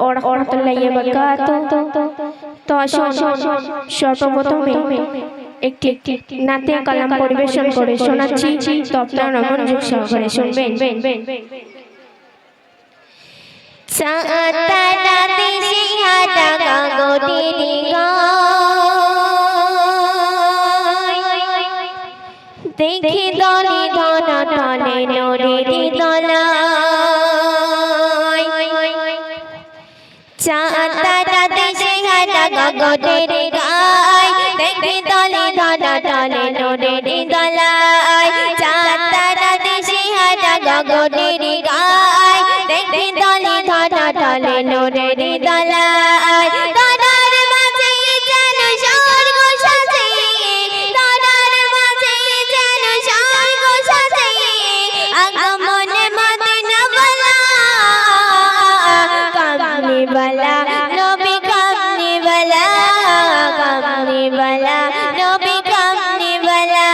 ওয়া রাহমাতুল্লাহি ওয়া বারাকাতুহু। তো আসুন সর্বপ্রথমে একটি নাতে কালাম পরিবেশন করে শোনাচ্ছি, তো আপনারা মনোযোগ সহকারে শুনবেন। সাতারাতে সিহাটা গগটিরি দেখি দলি ধন টলে নরেরি দলাই সাতারাতে সিহাটা গগটিরি গায় দেখি দলি ধন টলে নরেরি দলাই সাতারাতে সিহাটা গগটিরি গায় দেখি দলি ধন টলে নরেরি দলাই তারার মাঝে যেন স্বর্গ সাজে তারার মাঝে যেন স্বর্গ সাজে আগমনে মদিনা ওয়ালা কামলি ওয়ালা নবী কামলি ওয়ালা কামলি ওয়ালা নবী কামলি ওয়ালা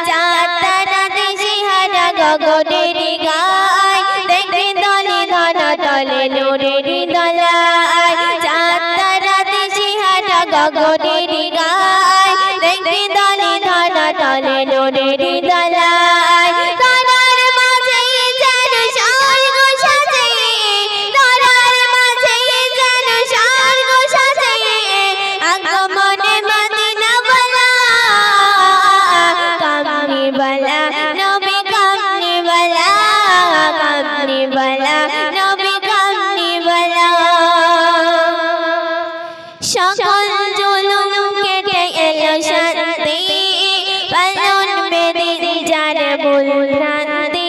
চাঁদতারা সিহারা গগনেরি গায় দেখি দলি ধন তলে নূরেরি দলাই চাঁদতারা সিহারা গগনেরি গায় দেখি দলি ধন তলে নূরেরি দলাই তারার মাঝে যেন স্বর্গ সাজে তারার মাঝে যেন স্বর্গ সাজে আগমনে মদিনা ওয়ালা কামলি ওয়ালা নবী কামলি ওয়ালা কামলি ওয়ালা নবী কামলি ওয়ালা সকল জুলুম কেটে এলো শান্তি পালন বেদে যার ভুল ভ্রান্তি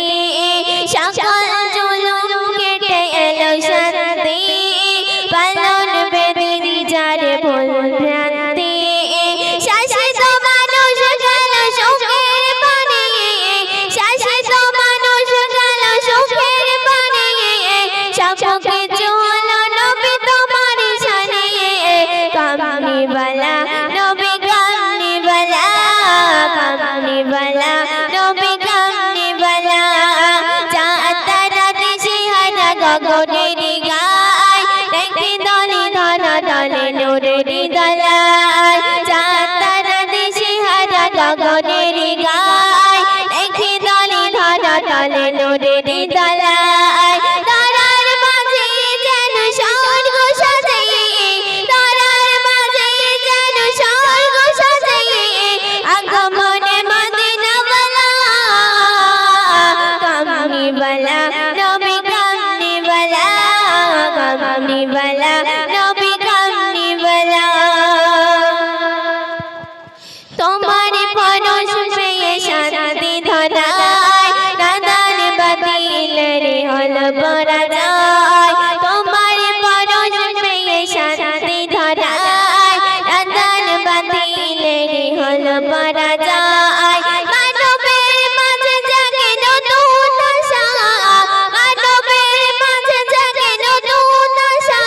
সকল জুলুম কেটে এলো শান্তি পালন বেদে যার ভুল ভ্রান্তি শাসিত মানুষ গেল সুখের পানে শাসিত মানুষ গেল সুখের পানে সব কিছু হলো নবী তোমার শানে কামলি ওয়ালা নবী কামলি ওয়ালা কামলি ওয়ালা নবী কামলি ওয়ালা চাঁদতারা সিহারা গগনেরি গায় দেখি দলি ধন তলে নূরেরি দলাই চাঁদতারা সিহারা গগনেরি গায় দেখি দলি ধন তলে নূরেরি দলাই তারার মাঝে যেন স্বর্গ সাজে তারার মাঝে যেন স্বর্গ সাজে আগমনে মদিনা ওয়ালা কামলি ওয়ালা নবী কামলি ওয়ালা কামলি ওয়ালা নবী কামলি ওয়ালা তোমার পরশ পেয়ে শান্তি ধরায় নাদান বাতিলের হল পরাজয় তোমার পরশ পেয়ে শান্তি ধরায় নাদান বাতিলের হল পরাজয় মানবের মাঝে জাগে নতুন আশা মানবের মাঝে জাগে নতুন আশা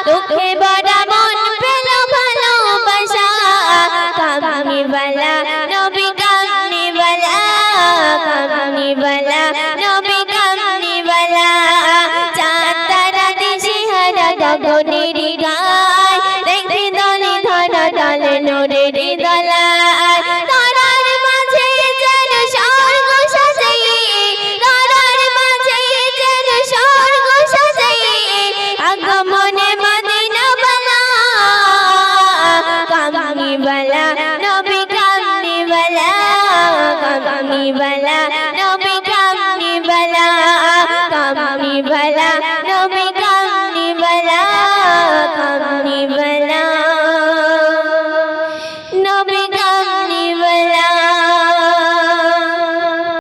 দুঃখে ভরা মন পেল ভালোবাসা কামলি ওয়ালা নবী কামলি ওয়ালা কামলি ওয়ালা নবী কামলি ওয়ালা চাঁদতারা সিহারা গগনেরি গায় দেখি দলি ধন তলে নূরেরি দলাই তারার মাঝে যেন স্বর্গ সাজে তারার মাঝে যেন স্বর্গ সাজে আগমনে মদিনা ওয়ালা কামলি ওয়ালা নবী কামলি ওয়ালা কামলি ওয়ালা